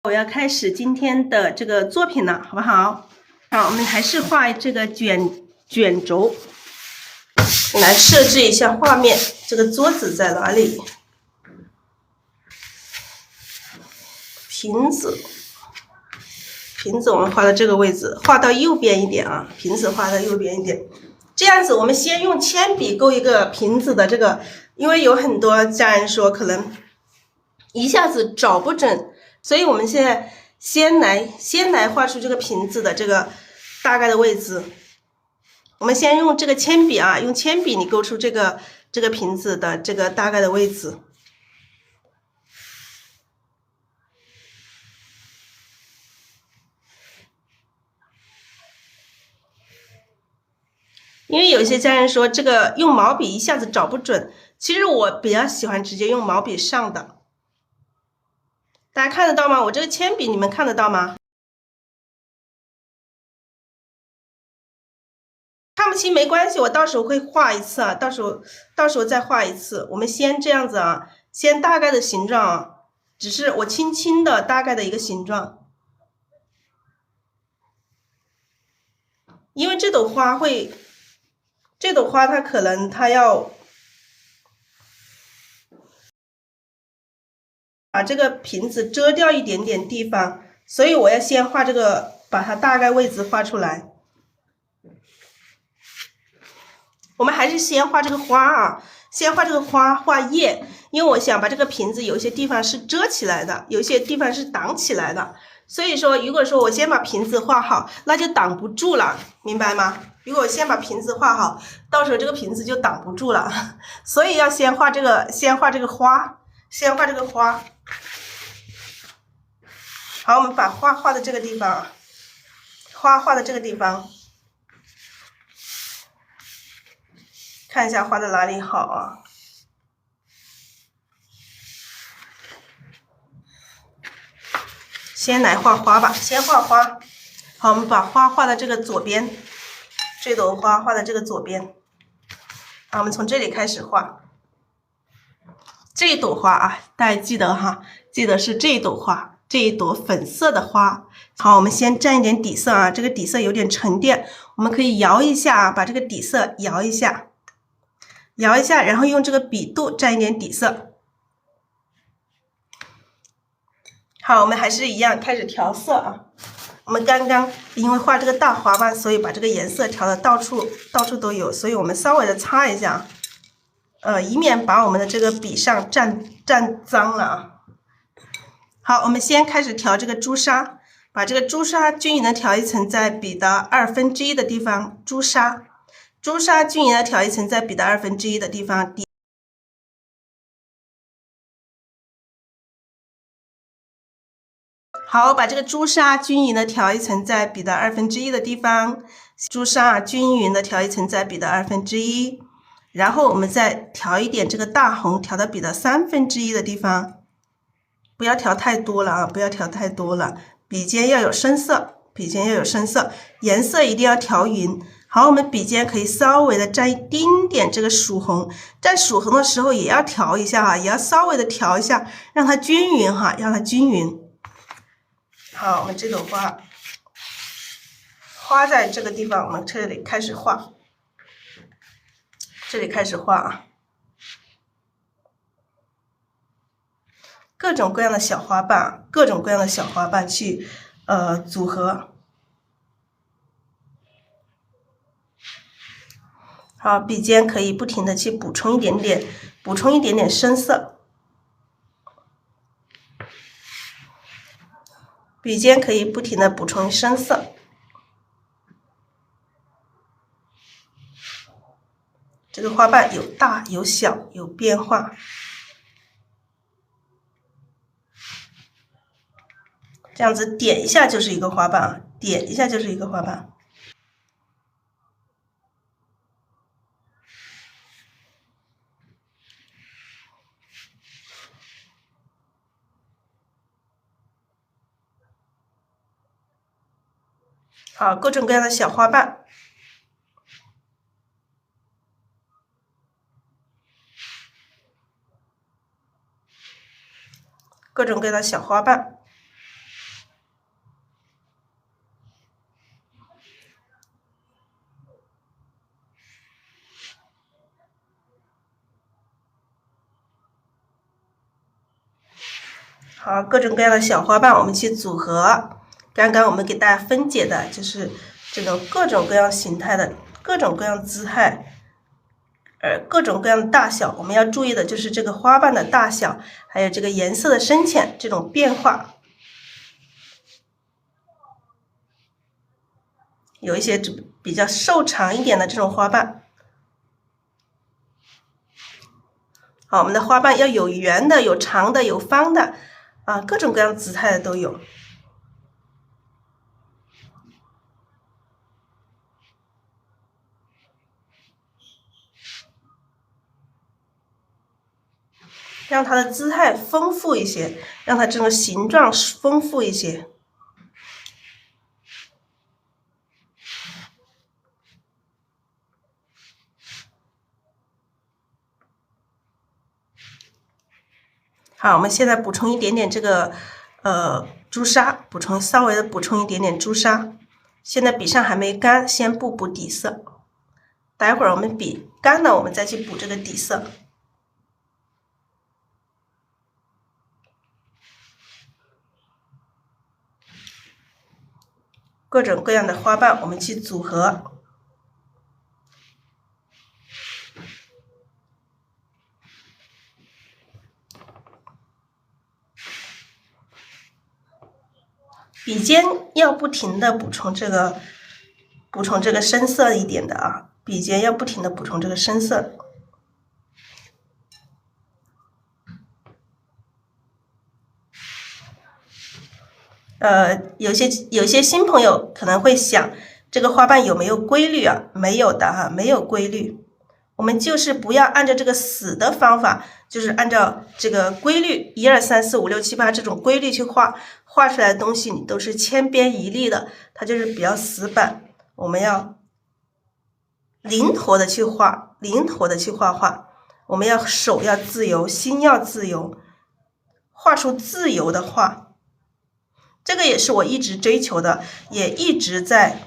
我要开始今天的这个作品了，好不好？好，我们还是画这个卷轴，来设置一下画面。这个桌子在哪里？瓶子我们画到这个位置，画到右边一点啊，瓶子画到右边一点。这样子，我们先用铅笔勾一个瓶子的这个，因为有很多家人说可能一下子找不准，所以我们现在先来画出这个瓶子的这个大概的位置。我们先用这个铅笔啊，用铅笔你勾出这个瓶子的这个大概的位置。因为有些家人说这个用毛笔一下子找不准，其实我比较喜欢直接用毛笔上的。大家看得到吗？我这个铅笔你们看得到吗？看不清没关系，我到时候会画一次啊，到时候再画一次。我们先这样子啊，先大概的形状啊，只是我轻轻的大概的一个形状。因为这朵花它可能它要把这个瓶子遮掉一点点地方，所以我要先画这个，把它大概位置画出来。我们还是先画这个花啊，先画这个花，画叶，因为我想把这个瓶子有些地方是遮起来的，有些地方是挡起来的，所以说如果说我先把瓶子画好，那就挡不住了，明白吗？如果我先把瓶子画好，到时候这个瓶子就挡不住了，所以要先画这个花，先画这个花。好，我们把花画的这个地方，花画的这个地方，看一下画的哪里好啊？先来画花吧，先画花。好，我们把花画到这个左边，这朵花画到这个左边。好，我们从这里开始画。这一朵花啊，大家记得哈，记得是这一朵花，这一朵粉色的花。好，我们先蘸一点底色啊，这个底色有点沉淀，我们可以摇一下啊，把这个底色摇一下，然后用这个笔肚蘸一点底色。好，我们还是一样开始调色啊。我们刚刚因为画这个大花瓣，所以把这个颜色调的到处都有，所以我们稍微的擦一下，以免把我们的这个笔上沾脏了啊。好，我们先开始调这个朱砂，把这个朱砂均匀的调一层在笔的1/2的地方，朱砂均匀的调一层在笔的1/2的地方。好，把这个朱砂均匀的调一层在笔的1/2的地方，朱砂均匀的调一层在笔的1/2，然后我们再调一点这个大红，调到笔的1/3的地方，不要调太多了啊，不要调太多了，笔尖要有深色，颜色一定要调匀。好，我们笔尖可以稍微的沾一丁点这个曙红，蘸曙红的时候也要调一下哈，也要稍微的调一下，让它均匀哈，让它均匀。好，我们这朵花在这个地方，我们这里开始画，啊，各种各样的小花瓣，去组合。好，笔尖可以不停的去补充一点点深色，笔尖可以不停的补充深色。这个花瓣有大有小，有变化。这样子点一下就是一个花瓣啊，点一下就是一个花瓣。好，各种各样的小花瓣。各种各样的小花瓣。好，各种各样的小花瓣我们去组合。刚刚我们给大家分解的就是这种各种各样形态的、各种各样姿态，各种各样的大小。我们要注意的就是这个花瓣的大小，还有这个颜色的深浅这种变化。有一些比较瘦长一点的这种花瓣。好，我们的花瓣要有圆的、有长的、有方的，各种各样姿态的都有。让它的姿态丰富一些，让它这个形状丰富一些。好，我们现在补充一点点这个朱砂，稍微的补充一点点朱砂。现在笔上还没干，先不补底色。待会儿我们笔干了，我们再去补这个底色。各种各样的花瓣我们去组合。笔尖要不停的补充这个深色一点的啊，笔尖要不停的补充这个深色。有些新朋友可能会想，这个花瓣有没有规律啊？没有的哈，没有规律。我们就是不要按照这个死的方法，就是按照这个规律1、2、3、4、5、6、7、8这种规律去画，画出来的东西你都是千篇一律的，它就是比较死板。我们要灵活的去画，灵活的去画画。我们要手要自由，心要自由，画出自由的画。这个也是我一直追求的，也一直在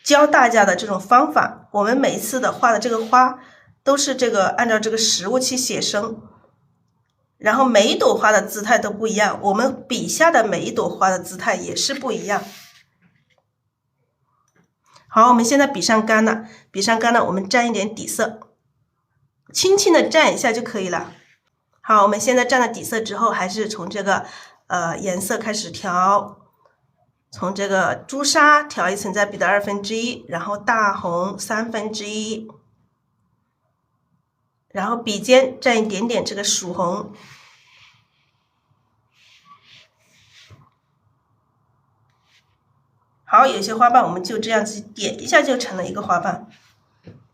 教大家的这种方法。我们每一次的画的这个花都是这个按照这个实物去写生，然后每一朵花的姿态都不一样，我们笔下的每一朵花的姿态也是不一样。好，我们现在笔上干了，我们蘸一点底色，轻轻的蘸一下就可以了。好，我们现在蘸了底色之后，还是从这个颜色开始调，从这个朱砂调一层在笔的1/2，然后大红1/3，然后笔尖蘸一点点这个曙红。好，有些花瓣我们就这样子点一下就成了一个花瓣。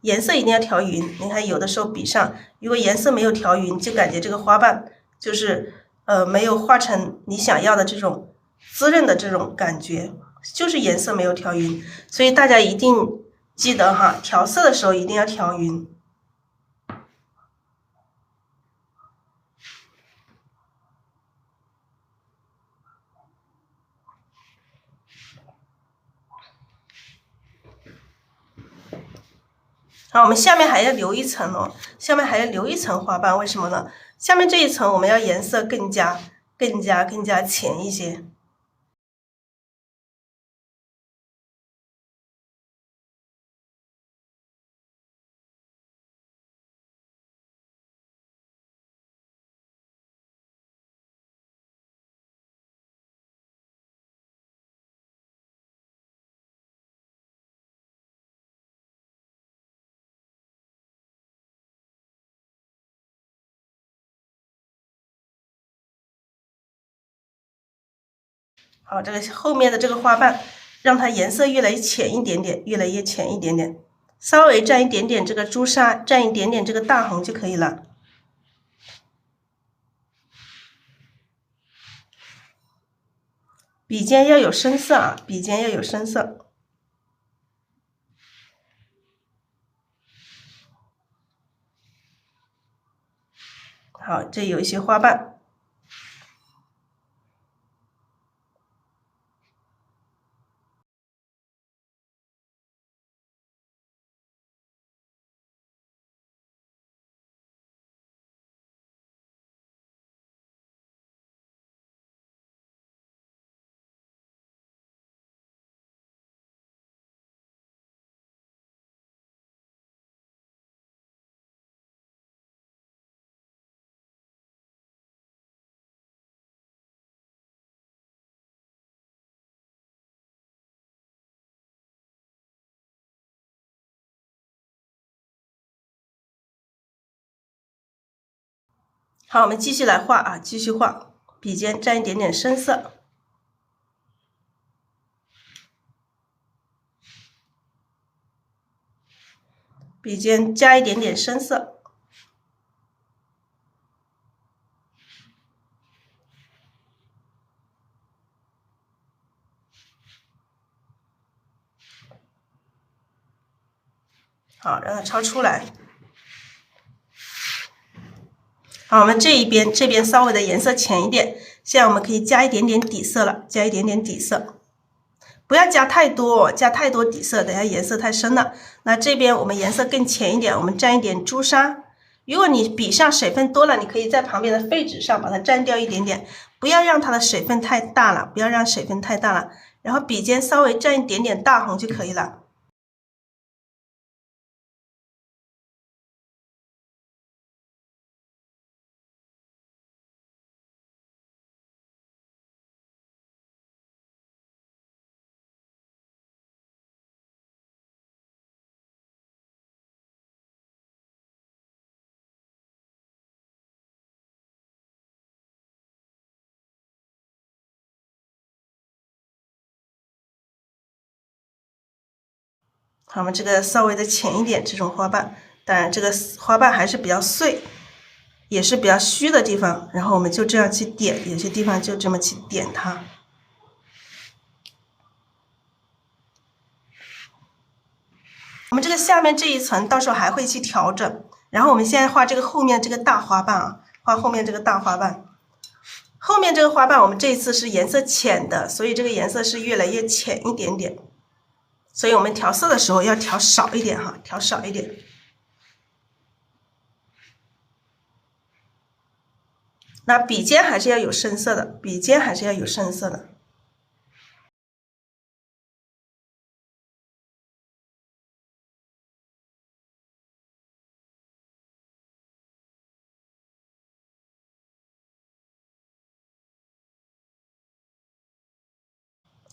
颜色一定要调匀，你看有的时候笔上如果颜色没有调匀，就感觉这个花瓣就是没有画成你想要的这种滋润的这种感觉，就是颜色没有调匀。所以大家一定记得哈，调色的时候一定要调匀。好，我们下面还要留一层哦，下面还要留一层花瓣，为什么呢？下面这一层我们要颜色更加浅一些。好，这个后面的这个花瓣，让它颜色越来越浅一点点，越来越浅一点点，稍微蘸一点点这个朱砂，蘸一点点这个大红就可以了。笔尖要有深色啊，笔尖要有深色。好，这有一些花瓣。好，我们继续来画啊，继续画，笔尖沾一点点深色。笔尖加一点点深色，好，让它超出来。好，我们这边稍微的颜色浅一点，现在我们可以加一点点底色了，加一点点底色，不要加太多，加太多底色，等下颜色太深了。那这边我们颜色更浅一点，我们沾一点朱砂。如果你笔上水分多了，你可以在旁边的废纸上把它沾掉一点点，不要让它的水分太大了，不要让水分太大了。然后笔尖稍微沾一点点大红就可以了。好，我们这个稍微的浅一点，这种花瓣，当然这个花瓣还是比较碎，也是比较虚的地方，然后我们就这样去点，有些地方就这么去点它。我们这个下面这一层到时候还会去调整，然后我们现在画这个后面这个大花瓣啊，画后面这个大花瓣。后面这个花瓣我们这一次是颜色浅的，所以这个颜色是越来越浅一点点。所以我们调色的时候要调少一点哈，调少一点。那笔尖还是要有深色的，笔尖还是要有深色的。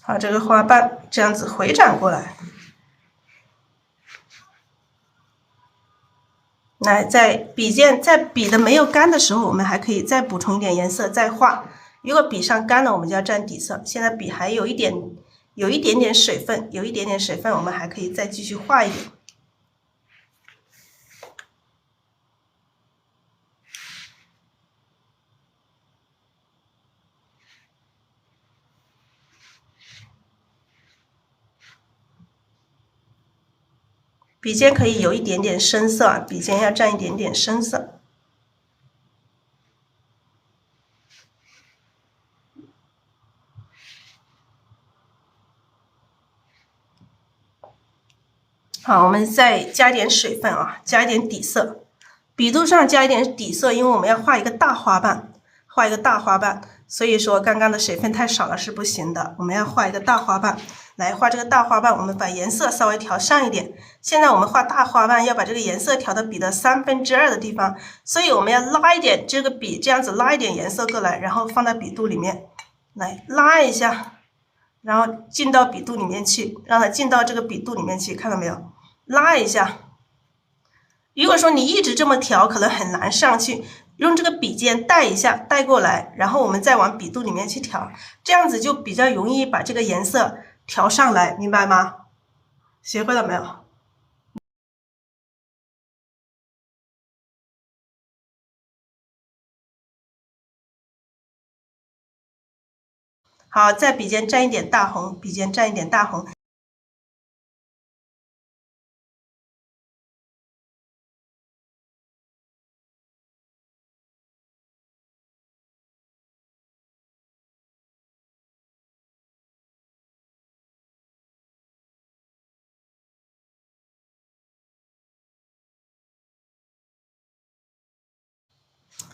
好，这个花瓣这样子回转过来。来，在笔的没有干的时候，我们还可以再补充一点颜色再画。如果笔上干了，我们就要蘸底色。现在笔还有一点点水分，我们还可以再继续画一点。笔尖可以有一点点深色啊，笔尖要蘸一点点深色。好，我们再加一点水分啊，加一点底色。笔肚上加一点底色，因为我们要画一个大花瓣，所以说刚刚的水分太少了是不行的。我们要画一个大花瓣，来画这个大花瓣，我们把颜色稍微调上一点。现在我们画大花瓣要把这个颜色调到笔的2/3的地方，所以我们要拉一点这个笔，这样子拉一点颜色过来，然后放到笔肚里面，来拉一下。然后进到笔肚里面去，让它进到这个笔肚里面去，看到没有？拉一下。如果说你一直这么调，可能很难上去，用这个笔尖带一下，带过来，然后我们再往笔肚里面去调，这样子就比较容易把这个颜色调上来，明白吗？学会了没有？好，在笔尖沾一点大红，笔尖沾一点大红。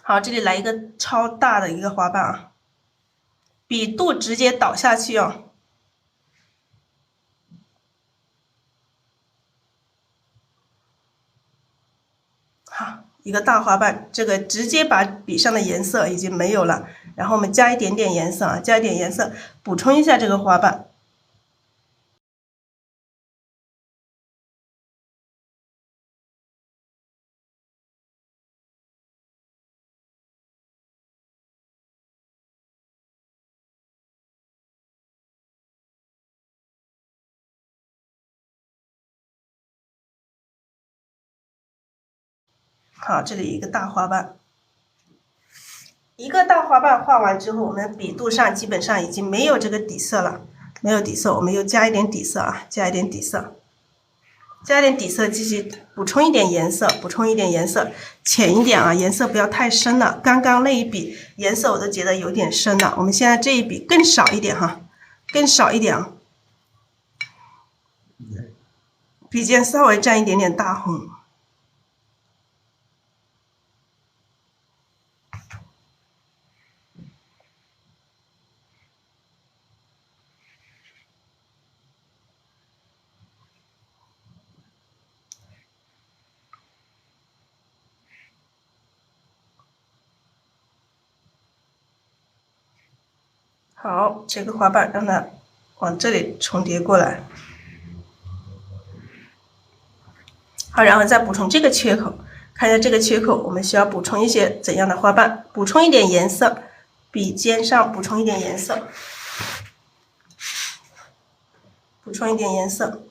好，这里来一个超大的一个花瓣啊，笔肚直接倒下去哦。好，一个大花瓣，这个直接把笔上的颜色已经没有了，然后我们加一点点颜色啊，加一点颜色，补充一下这个花瓣。好，这里一个大花瓣。一个大花瓣画完之后，我们笔肚上基本上已经没有这个底色了，没有底色，我们又加一点底色啊，加一点底色，加一点底色，继续补充一点颜色，补充一点颜色，浅一点啊，颜色不要太深了。刚刚那一笔颜色我都觉得有点深了，我们现在这一笔更少一点哈，更少一点啊，笔尖稍微沾一点点大红。好，这个花瓣让它往这里重叠过来。好，然后再补充这个缺口，看一下这个缺口，我们需要补充一些怎样的花瓣？补充一点颜色，笔尖上补充一点颜色，补充一点颜色。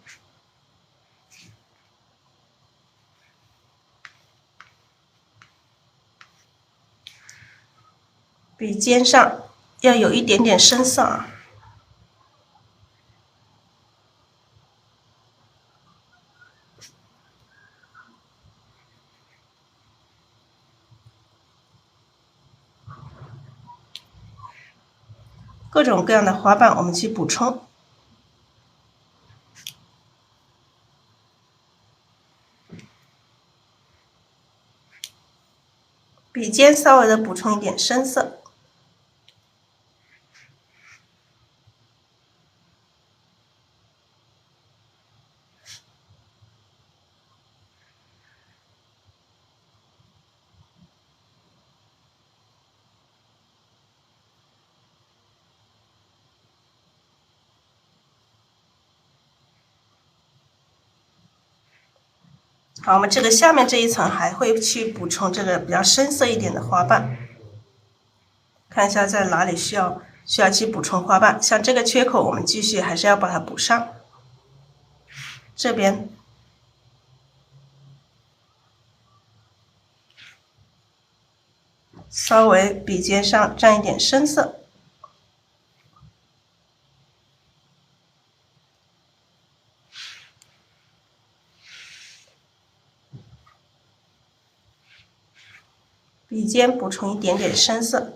笔尖上要有一点点深色啊。各种各样的花瓣我们去补充。笔尖稍微的补充一点深色。好，我们这个下面这一层还会去补充这个比较深色一点的花瓣，看一下在哪里需要去补充花瓣。像这个缺口，我们继续还是要把它补上。这边稍微笔尖上沾一点深色。笔尖补充一点点深色。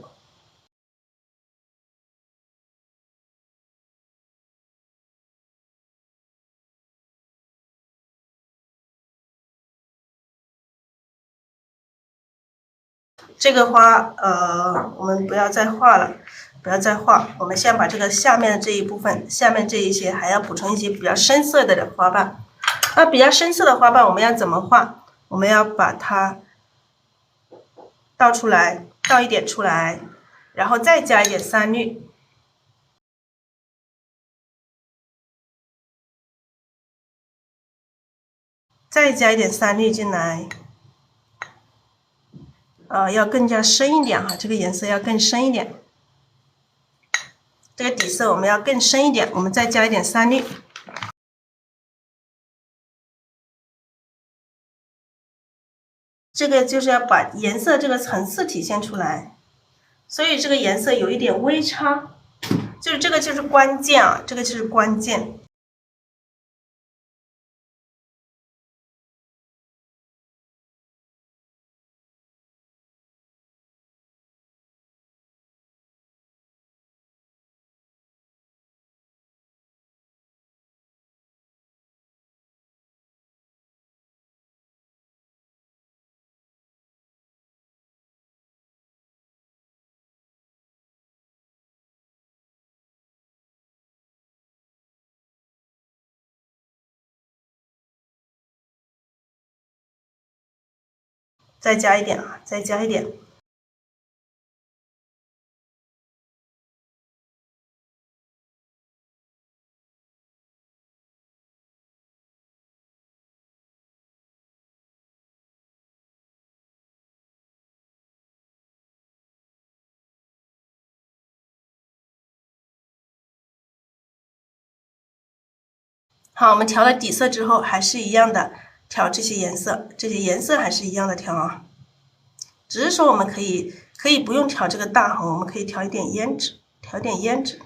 这个花，我们不要再画了，不要再画。我们先把这个下面的这一部分，下面这一些还要补充一些比较深色的花瓣。那比较深色的花瓣我们要怎么画？我们要把它倒出来，倒一点出来，然后再加一点三绿。再加一点三绿进来，要更加深一点哈，这个颜色要更深一点，这个底色我们要更深一点，我们再加一点三绿，这个就是要把颜色这个层次体现出来，所以这个颜色有一点微差，就是这个就是关键啊，这个就是关键。再加一点啊，再加一点。好，我们调了底色之后，还是一样的，调这些颜色，这些颜色还是一样的调啊，只是说我们可以不用调这个大红，我们可以调一点胭脂，调一点胭脂。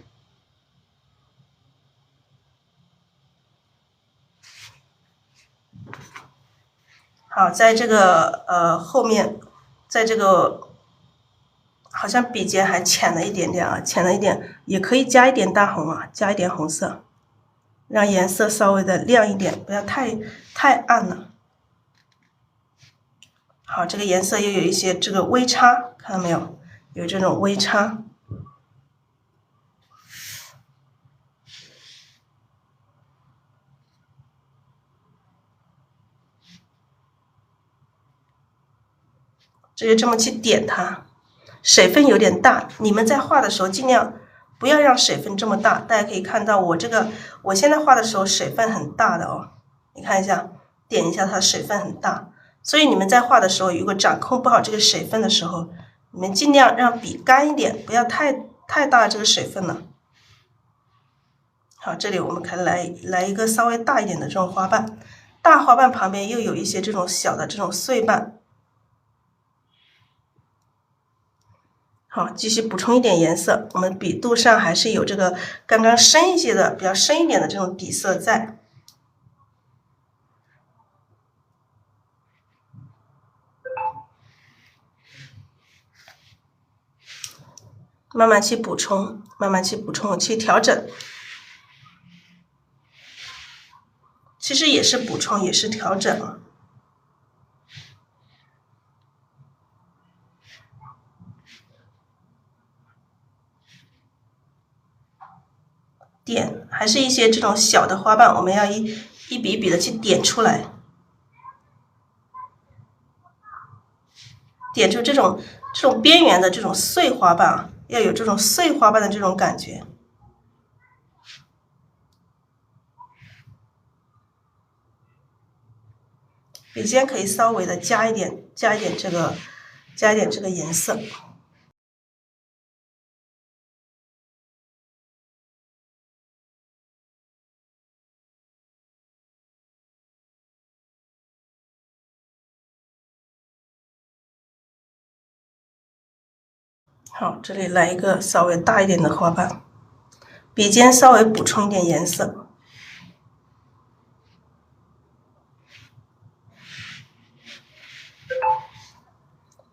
好，在这个后面，在这个好像笔尖还浅了一点点啊，浅了一点，也可以加一点大红啊，加一点红色，让颜色稍微的亮一点，不要太暗了。好，这个颜色又有一些这个微差，看到没有？有这种微差。直接这么去点它，水分有点大，你们在画的时候尽量不要让水分这么大。大家可以看到我现在画的时候水分很大的哦，你看一下，点一下它水分很大，所以你们在画的时候，如果掌控不好这个水分的时候，你们尽量让笔干一点，不要太大这个水分了。好，这里我们可以来一个稍微大一点的这种花瓣，大花瓣旁边又有一些这种小的这种碎瓣。好，继续补充一点颜色，我们笔肚上还是有这个刚刚深一些的、比较深一点的这种底色在。慢慢去补充，慢慢去补充，去调整。其实也是补充，也是调整。点还是一些这种小的花瓣，我们要一笔一笔的去点出来，点出这种边缘的这种碎花瓣，要有这种碎花瓣的这种感觉。笔尖可以稍微的加一点这个颜色。好，这里来一个稍微大一点的花瓣，笔尖稍微补充一点颜色。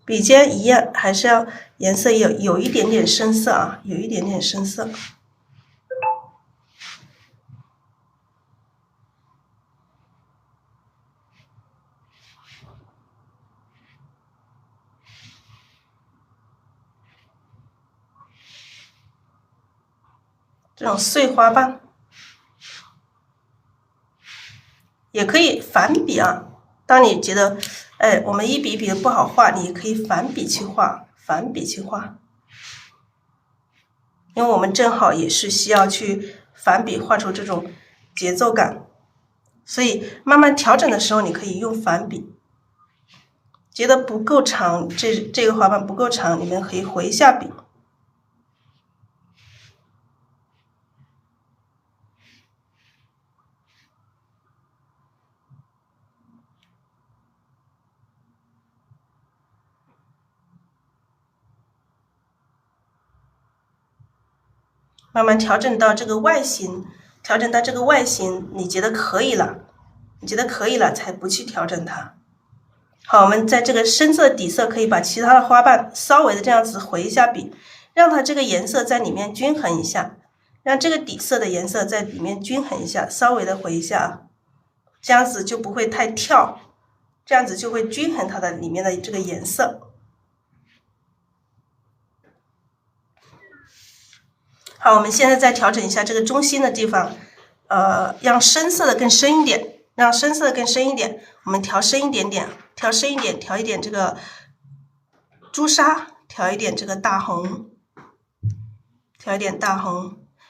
笔尖一样，还是要颜色有一点点深色啊，有一点点深色。这种碎花瓣也可以反笔啊。当你觉得，我们一笔一笔的不好画，你可以反笔去画，反笔去画。因为我们正好也是需要去反笔画出这种节奏感，所以慢慢调整的时候，你可以用反笔。觉得不够长，这个花瓣不够长，你们可以回一下笔。慢慢调整到这个外形，你觉得可以了，才不去调整它。好，我们在这个深色底色可以把其他的花瓣稍微的这样子回一下笔，让它这个颜色在里面均衡一下，让这个底色的颜色在里面均衡一下，稍微的回一下，这样子就不会太跳，这样子就会均衡它的里面的这个颜色。好，我们现在再调整一下这个中心的地方，让深色的更深一点，我们调深一点点，调一点这个朱砂，调一点这个大红，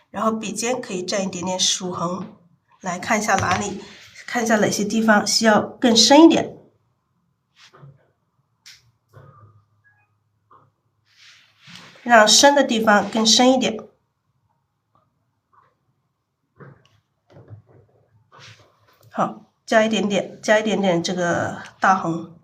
然后笔尖可以蘸一点点曙红，来看一下哪些地方需要更深一点。让深的地方更深一点。好，加一点点这个大红。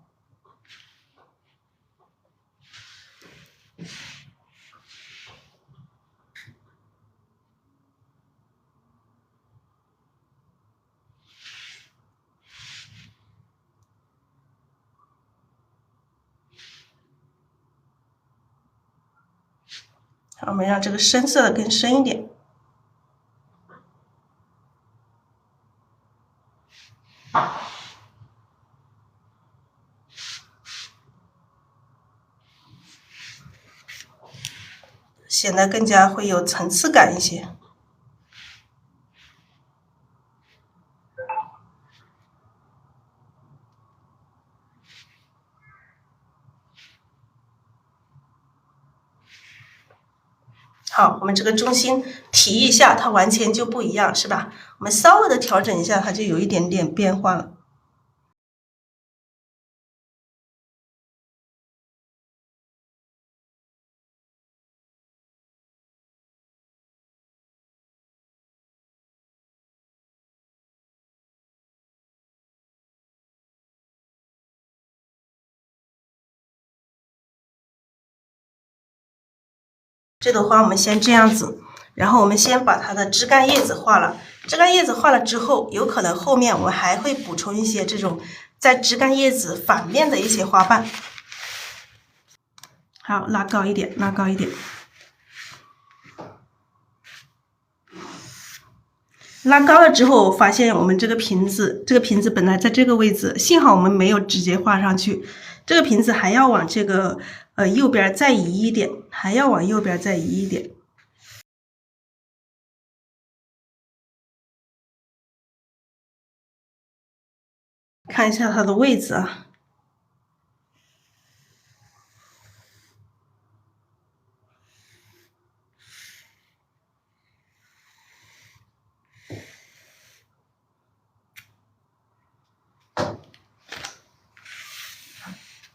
好，我们让这个深色的更深一点。显得更加会有层次感一些。好，我们这个中心提一下，它完全就不一样，是吧？我们稍微的调整一下，它就有一点点变化了。这朵花我们先这样子，然后我们先把它的枝干叶子画了。枝干叶子画了之后，有可能后面我们还会补充一些这种在枝干叶子反面的一些花瓣。好，拉高一点，拉高一点。拉高了之后，我发现我们这个瓶子本来在这个位置，幸好我们没有直接画上去。这个瓶子还要往这个右边再移一点，还要往右边再移一点。看一下它的位置啊。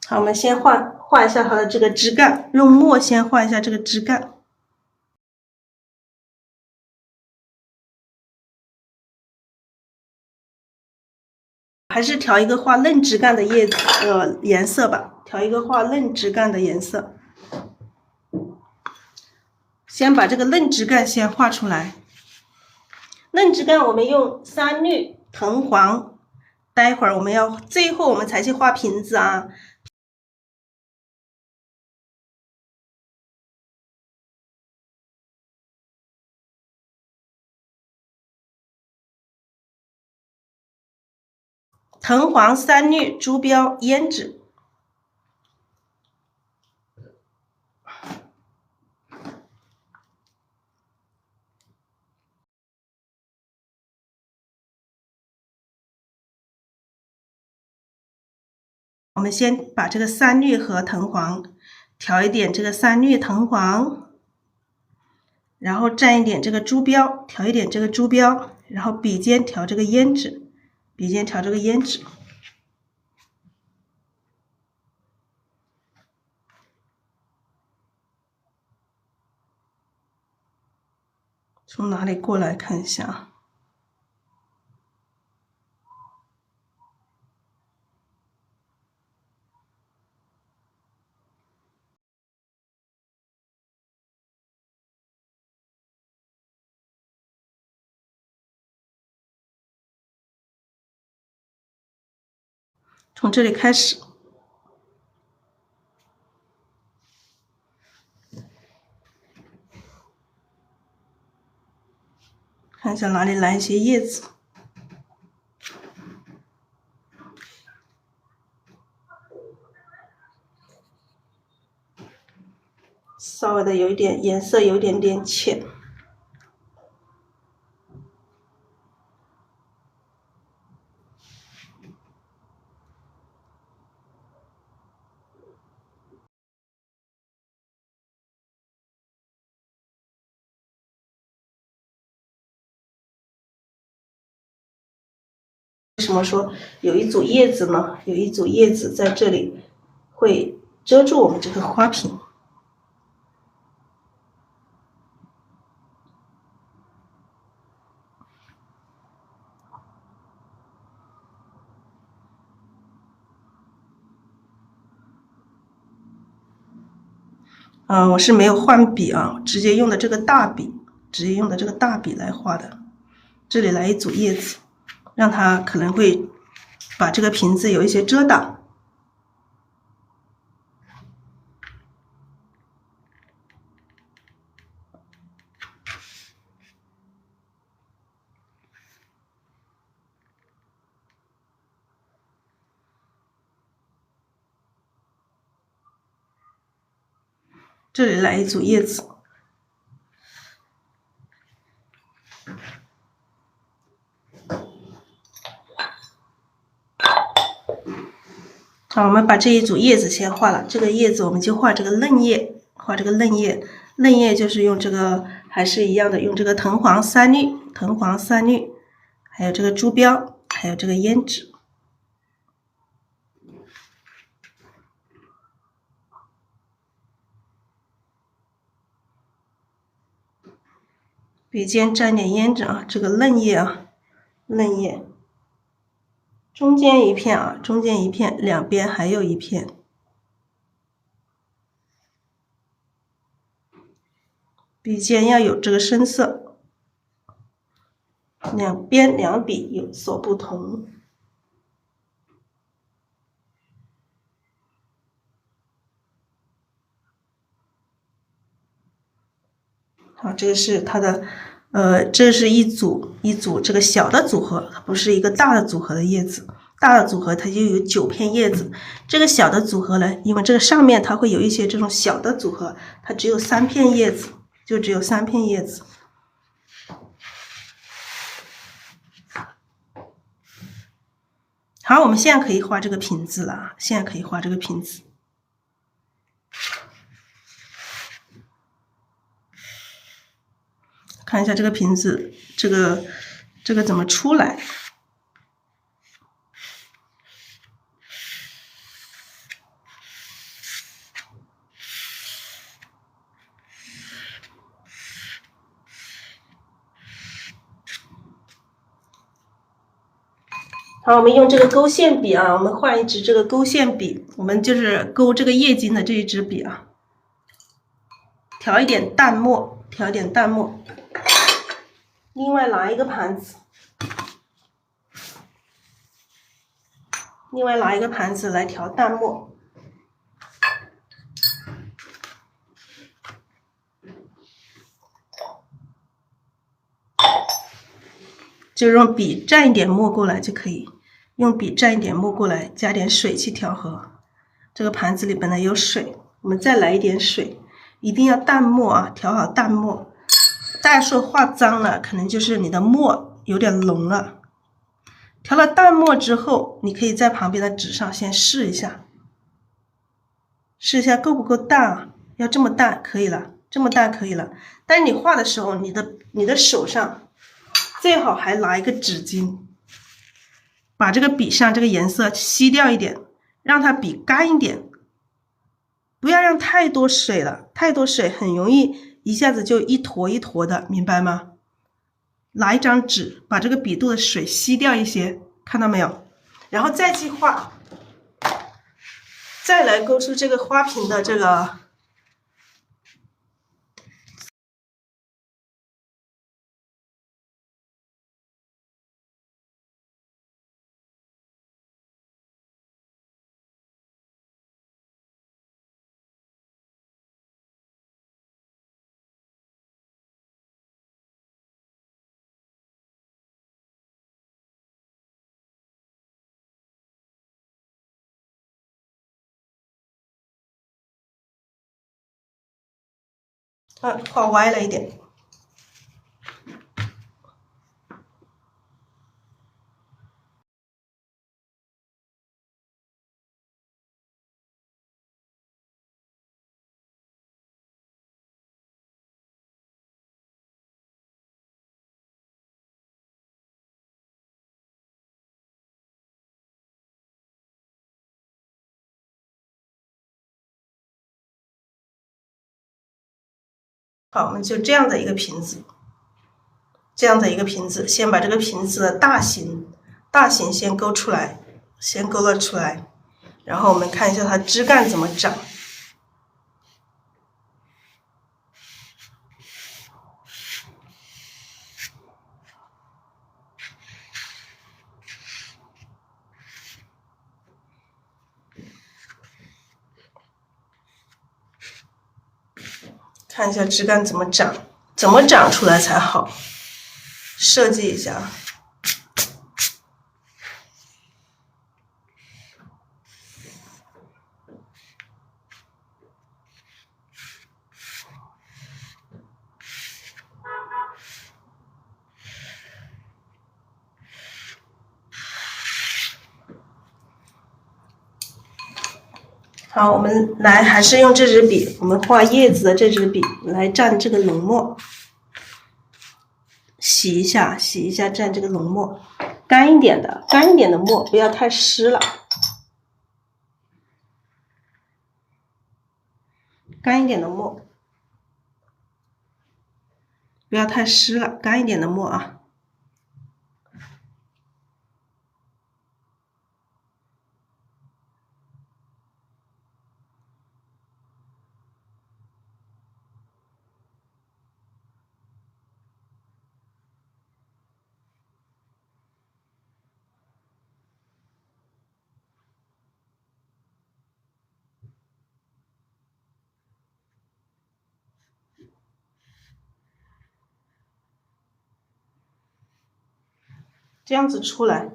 好，我们先画一下它的这个枝干，用墨先画一下这个枝干。还是调一个画嫩枝干的颜色吧，调一个画嫩枝干的颜色。先把这个嫩枝干先画出来。嫩枝干我们用三绿、藤黄，待会儿最后我们才去画瓶子啊。藤黄、三绿、朱标、胭脂。我们先把这个三绿和藤黄调一点，这个三绿藤黄，然后蘸一点这个朱标，调一点这个朱标，然后笔尖调这个胭脂，笔尖调这个胭脂。从哪里过来看一下？从这里开始，看一下哪里来一些叶子。稍微的有一点颜色，有一点点浅。为什么说有一组叶子呢？有一组叶子在这里会遮住我们这个花瓶。我是没有换笔啊，直接用的这个大笔，来画的。这里来一组叶子，让它可能会把这个瓶子有一些遮挡。这里来一组叶子。好，我们把这一组叶子先画了。这个叶子我们就画这个嫩叶，嫩叶就是用这个，还是一样的，用这个藤黄三绿，还有这个朱标，还有这个胭脂。笔尖沾点胭脂啊，这个嫩叶啊，中间一片啊，两边还有一片。笔尖要有这个深色，两边两笔有所不同。好，这个是它的，这是一组这个小的组合，它不是一个大的组合的叶子。大的组合它就有9片叶子，这个小的组合呢，因为这个上面它会有一些这种小的组合，它只有3片叶子，就只有3片叶子。好，我们现在可以画这个瓶子了，看一下这个瓶子，这个怎么出来？好，我们用这个勾线笔啊，我们换一支这个勾线笔，我们就是勾这个叶茎的这一支笔啊，调一点淡墨，另外拿一个盘子，来调淡墨。就用笔蘸一点墨过来就可以，加点水去调和。这个盘子里本来有水，我们再来一点水，一定要淡墨啊，调好淡墨。大家说画脏了，可能就是你的墨有点浓了。调了淡墨之后，你可以在旁边的纸上先试一下够不够淡啊？要这么淡可以了，但是你画的时候，你的手上最好还拿一个纸巾，把这个笔上这个颜色吸掉一点，让它笔干一点，不要让太多水了，太多水很容易一下子就一坨一坨的，明白吗？拿一张纸把这个笔肚的水吸掉一些，看到没有？然后再去画，再来勾出这个花瓶的这个。画歪了一点。好，我们就这样的一个瓶子，先把这个瓶子的大型先勾出来，然后我们看一下它枝干怎么长。看一下枝干怎么长，怎么长出来才好，设计一下。好，我们来还是用这支笔，我们画叶子的这支笔来蘸这个浓墨，洗一下，蘸这个浓墨，干一点的墨，不要太湿了，干一点的墨，不要太湿了，干一点的墨啊。这样子出来，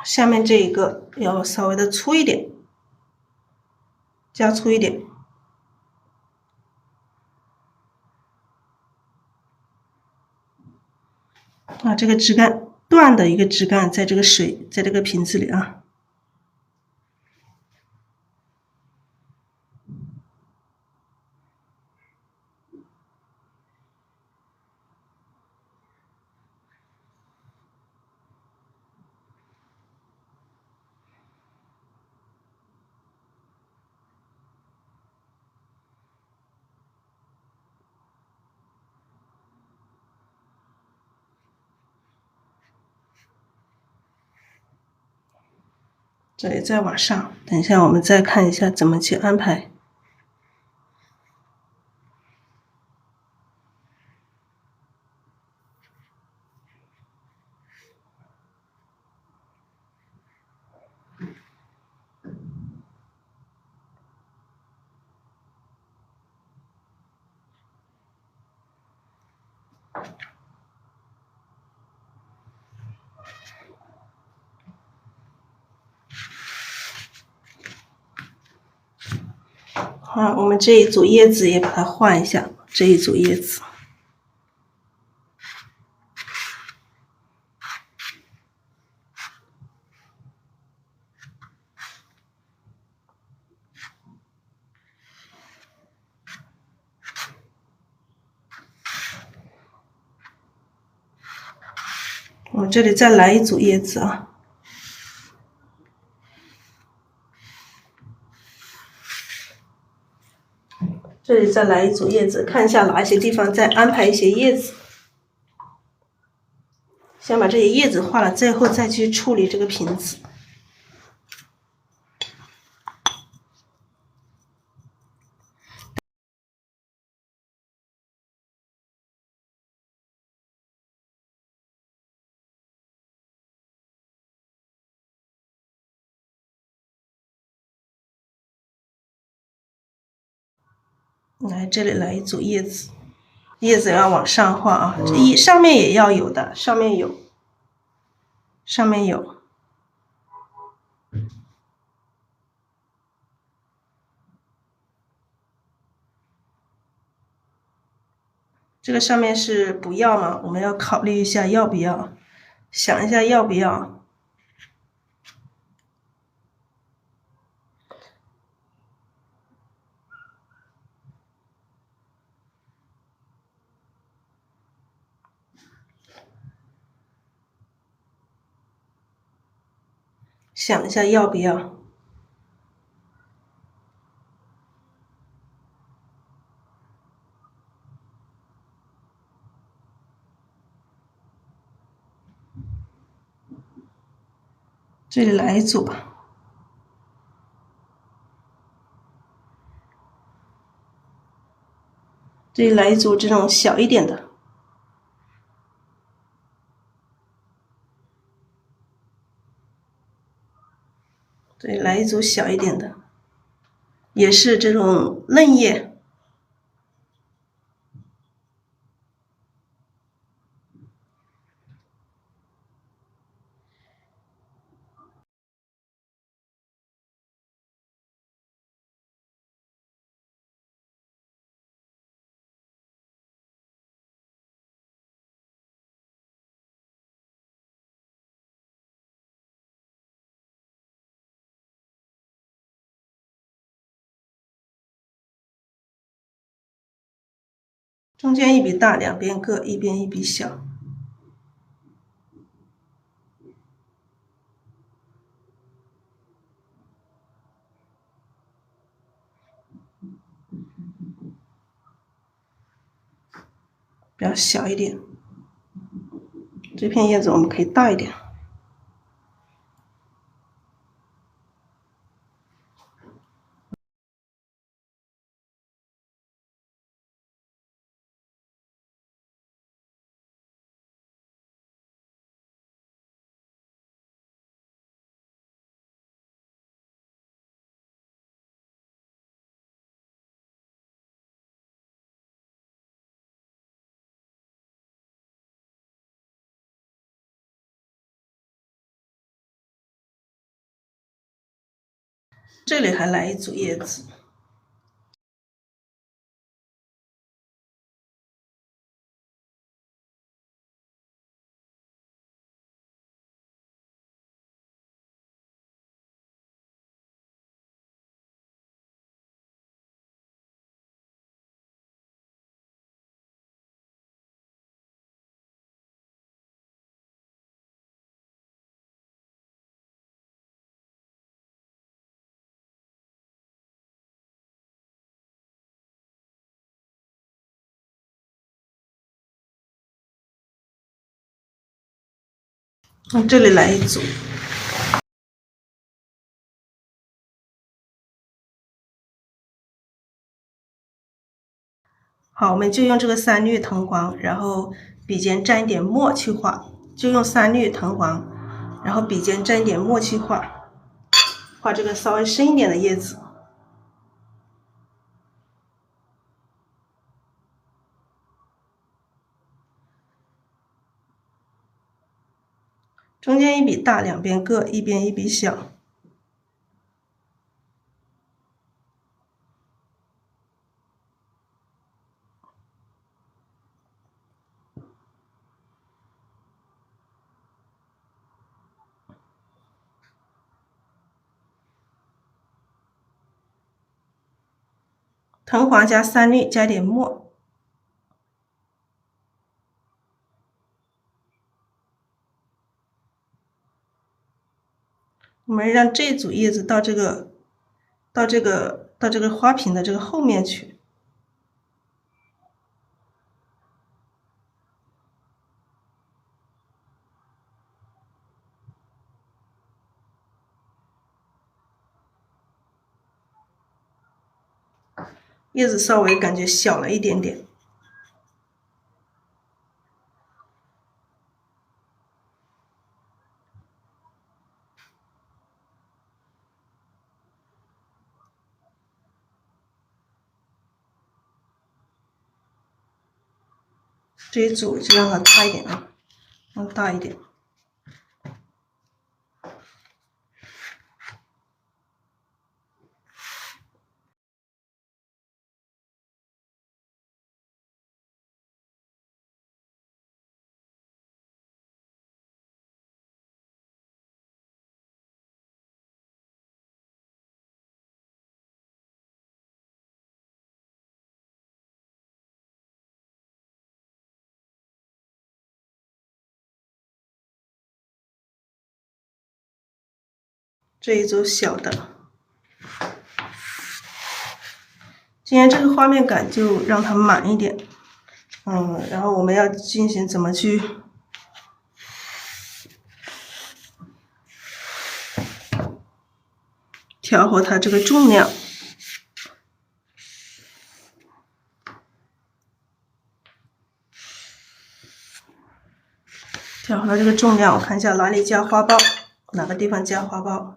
下面这一个要稍微的粗一点，加粗一点。啊，这个枝干断的一个枝干，在这个在这个瓶子里啊。这里再往上，等一下我们再看一下怎么去安排。好，我们这一组叶子也把它换一下，这一组叶子。我这里再来一组叶子啊。这里再来一组叶子，看一下哪一些地方再安排一些叶子。先把这些叶子画了，最后再去处理这个瓶子。来，这里来一组叶子，叶子要往上画啊，上面也要有的，上面有。这个上面是不要吗？我们要考虑一下要不要，想一下要不要。想一下要不要。这里来一组吧。这里来一组这种小一点的，这里来一组小一点的，也是这种嫩叶。中间一笔大，两边各一边一笔小。比较小一点，这片叶子我们可以大一点。这里还来一组叶子，这里来一组。好，我们就用这个三绿藤黄，然后笔尖沾一点墨去画，就用三绿藤黄，然后笔尖沾一点墨去画，画这个稍微深一点的叶子。中间一笔大，两边各一边一笔小。藤黄加三绿加点墨，我们让这组叶子到这个花瓶的这个后面去。叶子稍微感觉小了一点点。这一组就让它大一点啊，让它大一点。这一组小的，今天这个画面感就让它满一点，然后我们要进行怎么去调和它这个重量。调好了这个重量，我看一下哪里加花苞，哪个地方加花苞。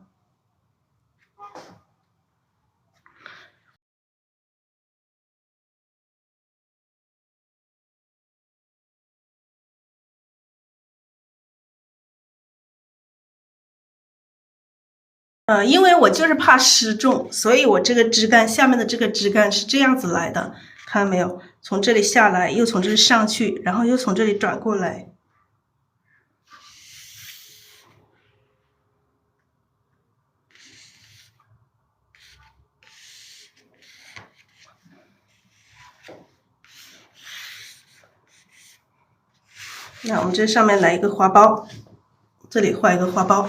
因为我就是怕失重，所以我这个枝干下面的这个枝干是这样子来的，看到没有？从这里下来，又从这里上去，然后又从这里转过来。那我们这上面来一个花苞，这里画一个花苞。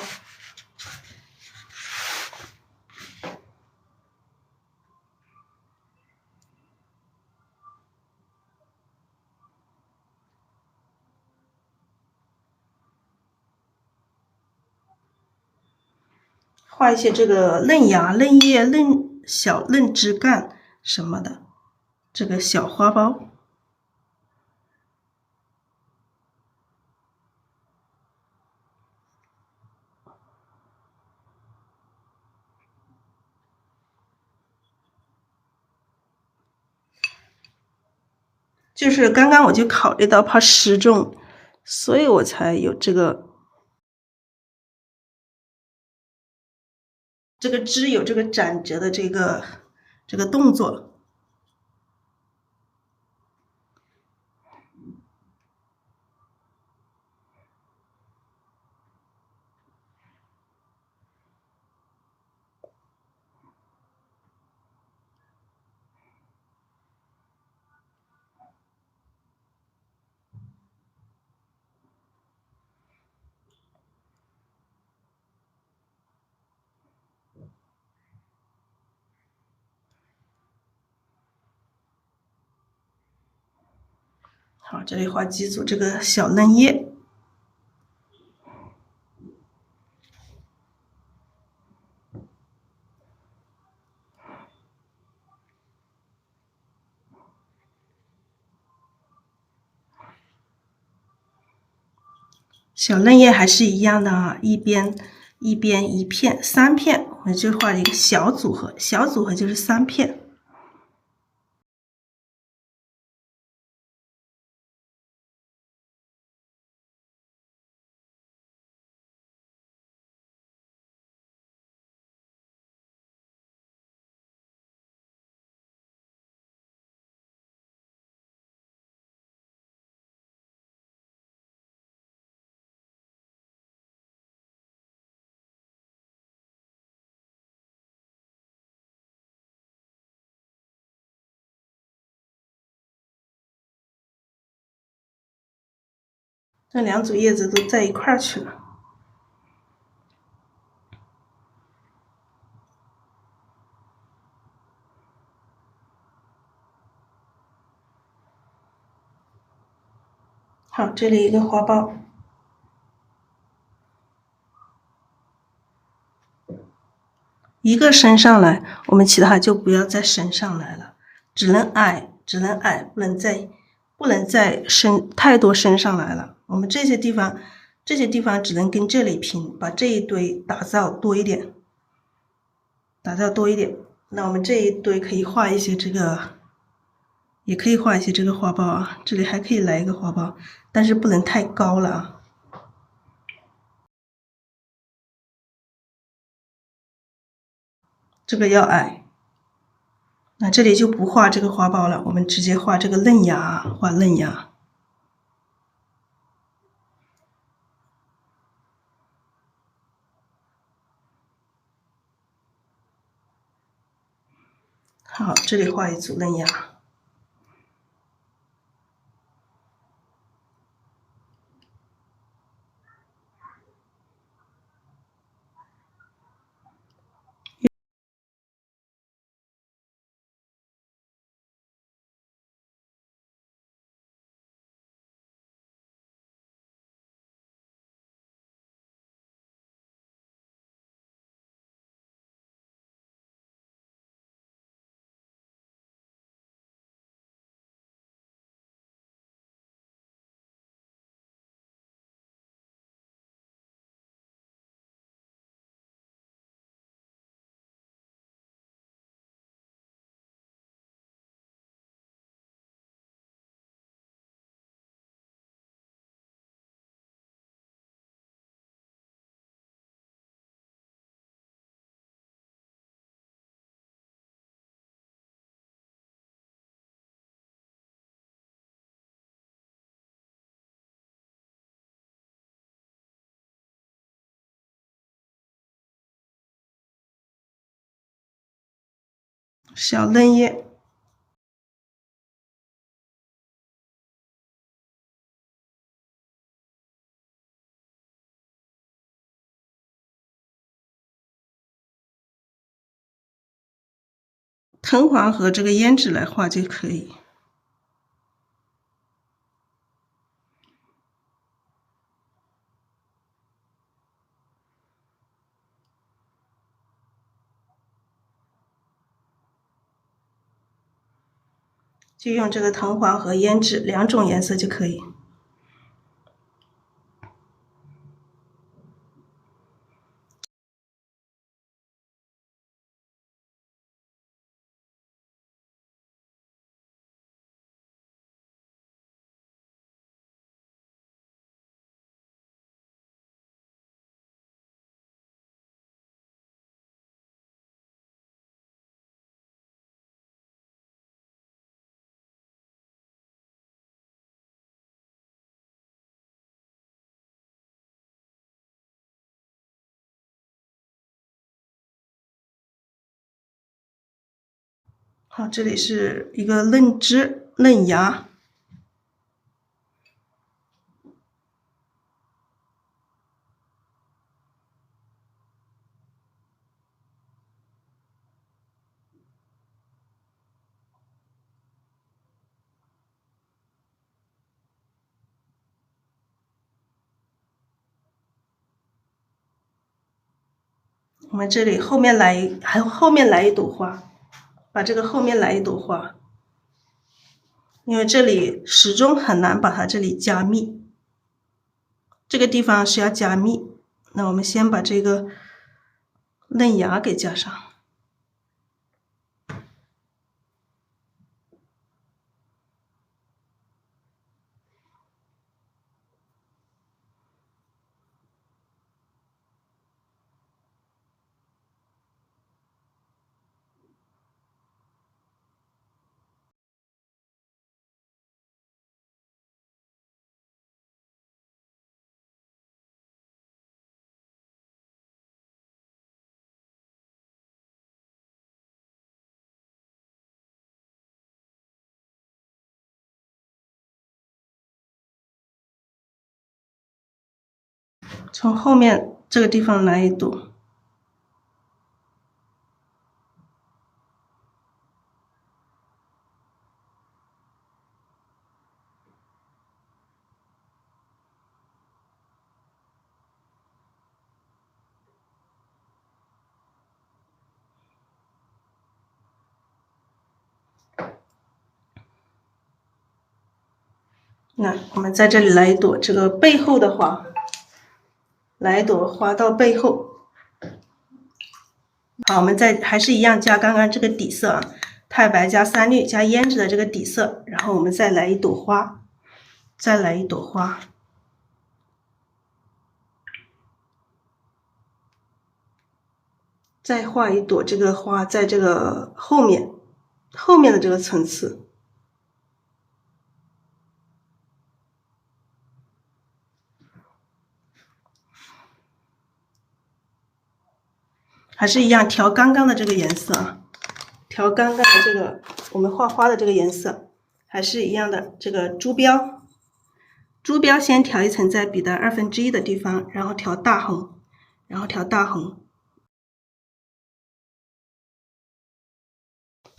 画一些这个嫩芽、嫩叶、小嫩枝干什么的，这个小花苞。就是刚刚我就考虑到怕失重，所以我才有这个枝有这个展折的这个动作。好，这里画几组这个小嫩叶。小嫩叶还是一样的啊，一边一片，3片，我就画一个小组合，小组合就是3片。这2组叶子都在一块儿去了。好，这里一个花苞。一个升上来，我们其他就不要再升上来了，只能矮，不能再升太多升上来了。我们这些地方只能跟这里平，把这一堆打造多一点，那我们这一堆可以画一些这个，也可以画一些这个花苞啊，这里还可以来一个花苞，但是不能太高了啊。这个要矮，那这里就不画这个花苞了，我们直接画这个嫩芽，画嫩芽。好，这里画一组嫩芽。小嫩叶。藤黄和这个胭脂来画就可以。就用这个藤黄和胭脂两种颜色就可以。好，这里是一个嫩枝、嫩芽。我们这里后面来一朵花，把这个后面来一朵花，因为这里始终很难把它这里加密，这个地方是要加密。那我们先把这个嫩芽给加上。从后面这个地方来一朵。那我们在这里来一朵这个背后的花，来一朵花到背后。好，我们还是一样加刚刚这个底色啊，太白加三绿加胭脂的这个底色，然后我们再来一朵花，再来一朵花，再画一朵这个花在这个后面的这个层次。还是一样调刚刚的这个颜色啊，调刚刚的这个我们画花的这个颜色，还是一样的。这个珠标，珠标先调一层在笔的1/2的地方，然后调大红，然后调大红，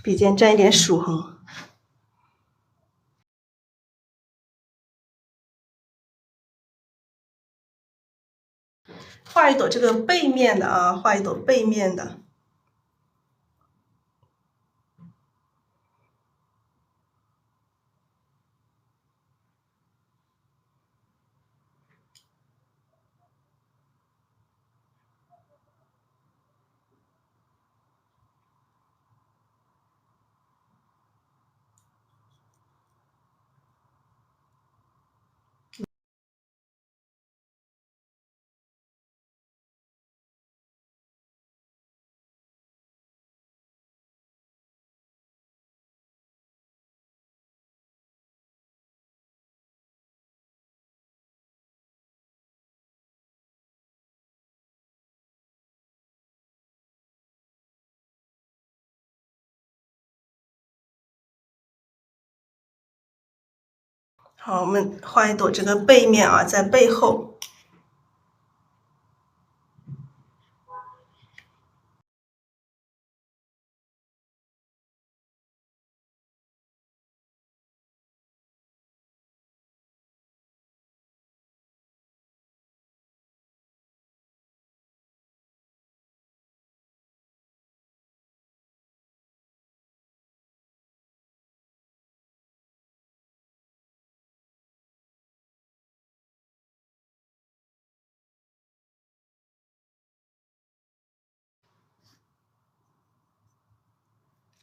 笔尖沾一点曙红。画一朵这个背面的啊，画一朵背面的。好，我们画一朵这个背面啊，在背后。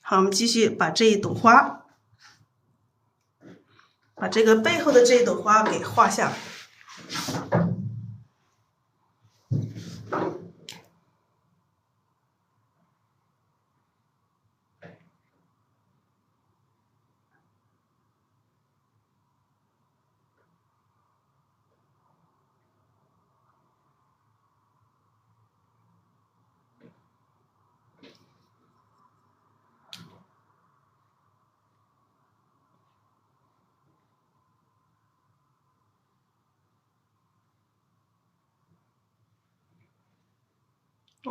好，我们继续把这一朵花，把这个背后的这一朵花给画下。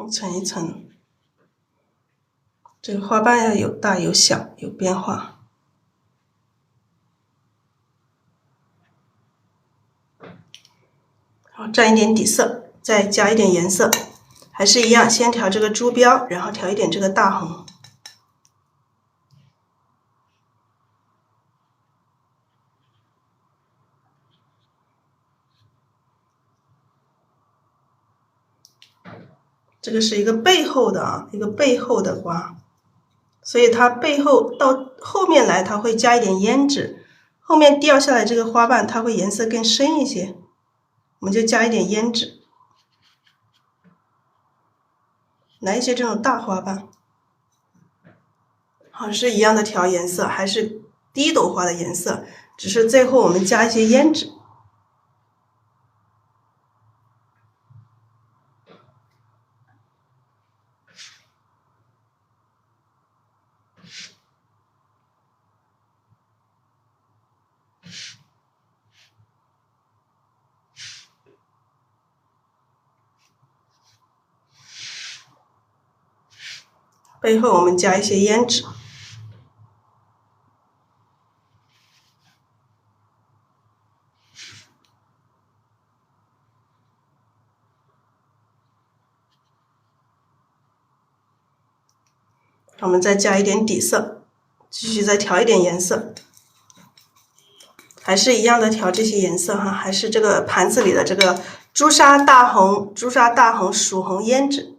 一层一层，这个花瓣要有大有小，有变化。好，蘸一点底色，再加一点颜色，还是一样，先调这个珠标，然后调一点这个大红。这个是一个背后的啊，一个背后的花，所以它背后到后面来，它会加一点胭脂，后面掉下来这个花瓣，它会颜色更深一些，我们就加一点胭脂，来一些这种大花瓣。好，是一样的调颜色，还是第一朵花的颜色，只是最后我们加一些胭脂。背后我们加一些胭脂。我们再加一点底色，继续再调一点颜色，还是一样的调这些颜色哈，还是这个盘子里的这个朱砂大红、曙红胭脂。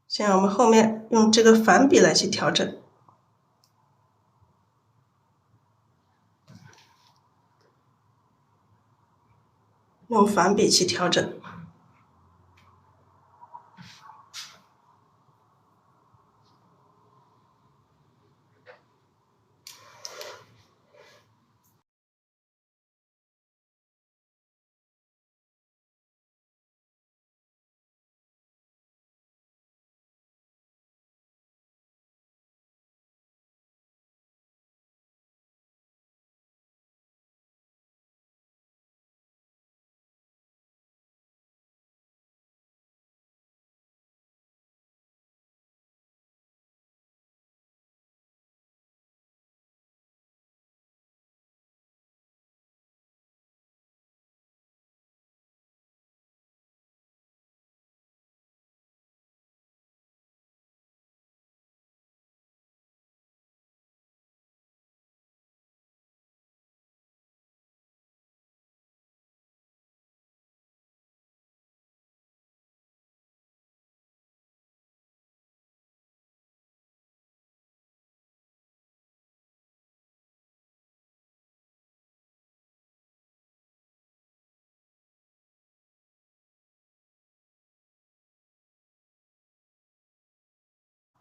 现在我们后面用这个反笔来去调整，用反笔去调整。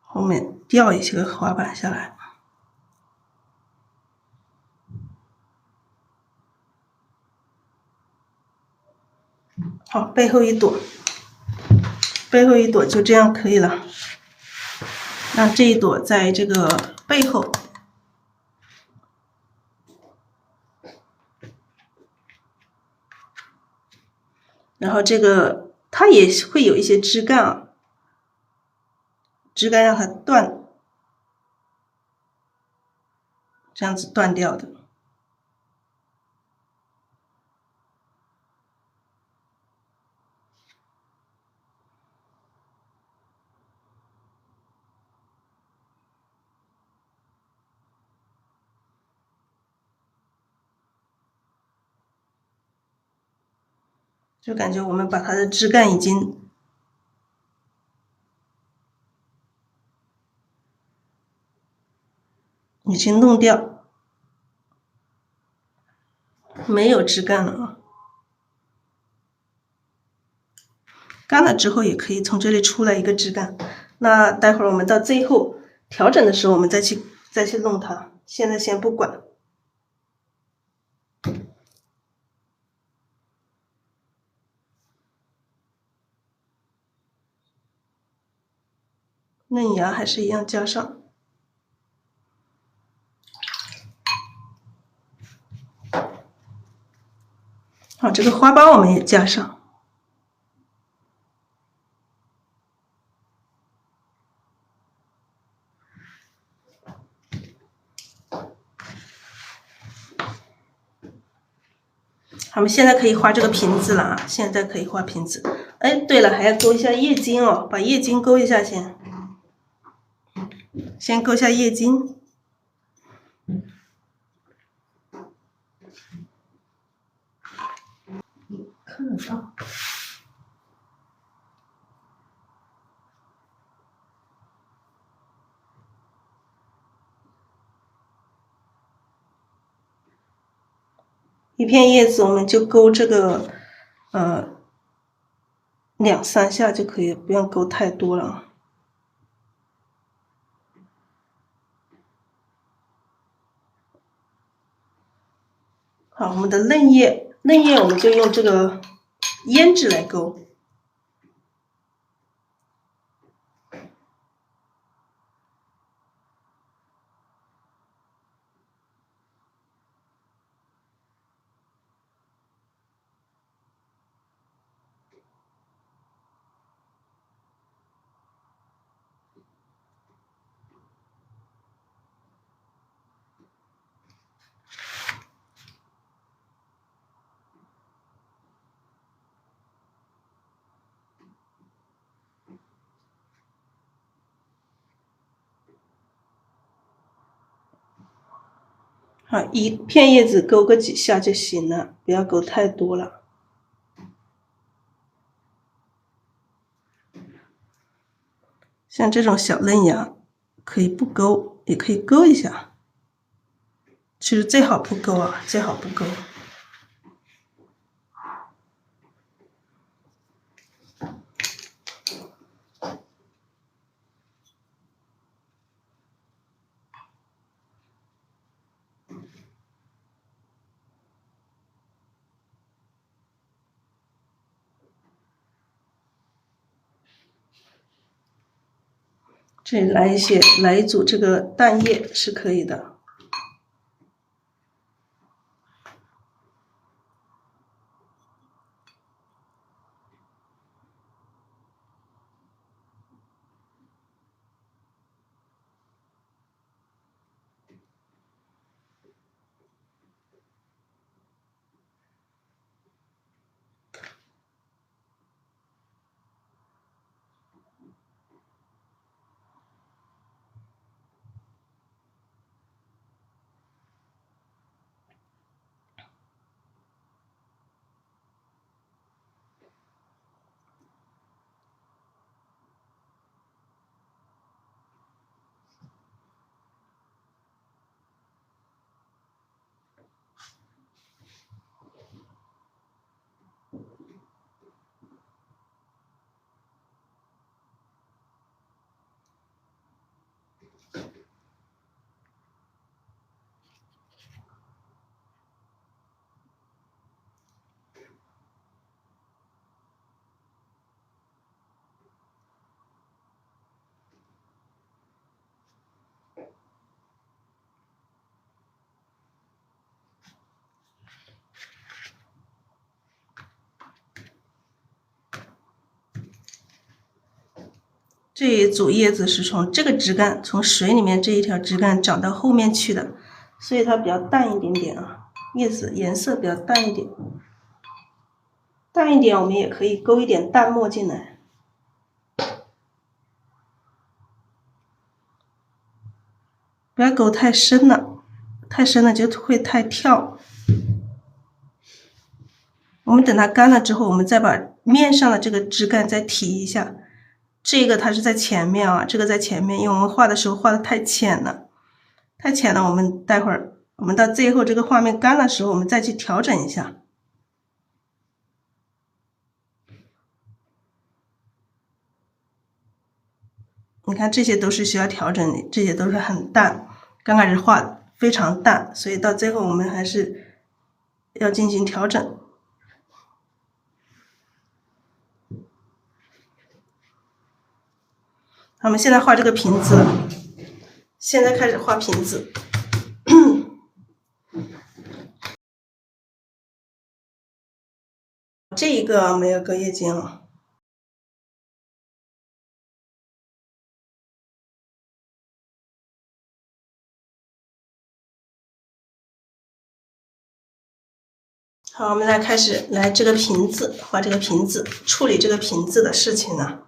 后面掉一些个滑板下来。好，背后一朵，背后一朵就这样可以了。让这一朵在这个背后，然后这个它也会有一些枝干啊，枝干让它断，这样子断掉的。就感觉我们把它的枝干已经弄掉，没有枝干了啊。干了之后也可以从这里出来一个枝干。那待会儿我们到最后调整的时候，我们再去弄它。现在先不管。嫩芽还是一样加上。好，这个花苞我们也加上。我们现在可以画这个瓶子了啊！现在可以画瓶子。哎，对了，还要勾一下叶茎哦，把叶茎勾一下先。先勾下叶茎。看得到。一片叶子我们就勾这个2、3下就可以，不用勾太多了。好，我们的嫩叶我们就用这个胭脂来勾。好，一片叶子勾个几下就行了，不要勾太多了。像这种小嫩芽，可以不勾，也可以勾一下。其实最好不勾啊，最好不勾。这里来一组这个淡叶是可以的。这一组叶子是从这个枝干，从水里面这一条枝干长到后面去的，所以它比较淡一点点啊，叶子颜色比较淡一点。淡一点，我们也可以勾一点淡墨进来。不要勾太深了，太深了就会太跳。我们等它干了之后，我们再把面上的这个枝干再提一下。这个它是在前面啊，这个在前面，因为我们画的时候画的太浅了，太浅了。我们待会儿，我们到最后这个画面干的时候，我们再去调整一下。你看，这些都是需要调整的，这些都是很淡，刚开始画非常淡，所以到最后我们还是要进行调整。我们现在画这个瓶子了，现在开始画瓶子。这一个没有隔叶尖了。好，我们来开始来这个瓶子，画这个瓶子，处理这个瓶子的事情了。